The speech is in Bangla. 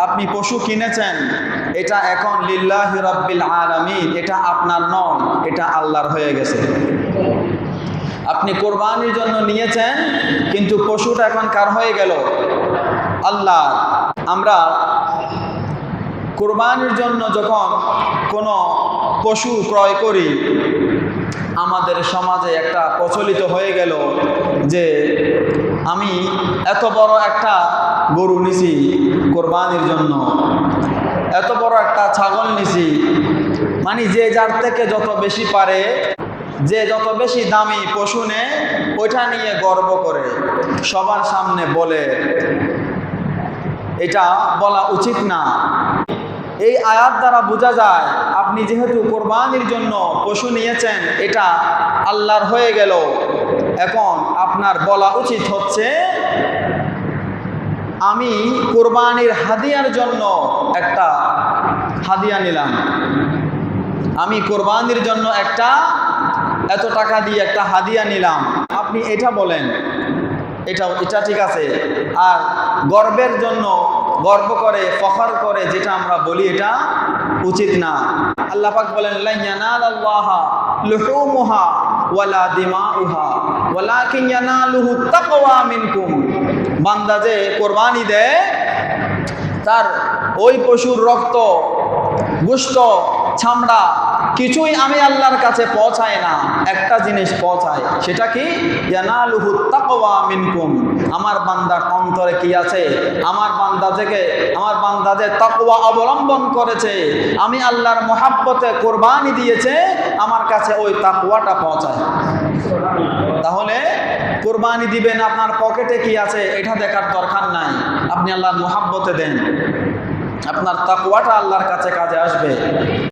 আপনি পশু কিনেছেন, এটা এখন লিল্লাহি রাব্বিল আলামিন, এটা আপনার নয়, এটা আল্লাহর হয়ে গেছে। আপনি কোরবানির জন্য নিয়েছেন, কিন্তু পশুটা এখন কার হয়ে গেল? আল্লাহ। আমরা কোরবানির জন্য যখন কোনো পশু ক্রয় করি, আমাদের সমাজে একটা প্রচলিত হয়ে গেল যে আমি এত বড় একটা গরু নিছি কোরবানির জন্য, এত বড় একটা ছাগল নিছি, মানে যে যার থেকে যত বেশি পারে, যে যত বেশি দামি পশু নেয়, ওইটা নিয়ে গর্ব করে সবার সামনে বলে। এটা বলা উচিত না। এই আয়াত দ্বারা বোঝা যায় আপনি যেহেতু কোরবানির জন্য পশু নিয়েছেন, এটা আল্লাহর হয়ে গেল, এখন আপনার বলা উচিত হচ্ছে আমি কোরবানির হাদিয়ার জন্য একটা হাদিয়া নিলাম, আমি কোরবানির জন্য একটা এত টাকা দিয়ে একটা হাদিয়া নিলাম, আপনি এটা বলেন, এটা ঠিক আছে। আর গর্বের জন্য গর্ব করে ফখর করে যেটা আমরা বলি, এটা উচিত না। আল্লাহ পাক বলেন লা ইয়ানালাল্লাহা লুহুমুহা ওয়ালা দিমাউহা ওয়ালাকিন ইয়ানালুহু তাকওয়া মিনকুম। বান্দা যে কোরবানি দেয়, তার ওই পশুর রক্ত, গোশত, চামড়া কিছুই আমি আল্লাহর কাছে পৌঁছায় না, একটা জিনিস পৌঁছায়, সেটা কি? ইয়ানালুহু তাকওয়া মিনকুম। আমার বান্দার অন্তরে কি আছে? আমার বান্দা যে তাকওয়া অবলম্বন করেছে, আমি আল্লাহর মহাব্বতে কোরবানি দিয়েছে, আমার কাছে ওই তাকওয়াটা পৌঁছায়। তাহলে কোরবানি দিবেন, আপনার পকেটে কি আছে এটা দেখার দরকার নাই, আপনি আল্লাহর মহাব্বতে দেন, আপনার তাকওয়াটা আল্লাহর কাছে কাজে আসবে।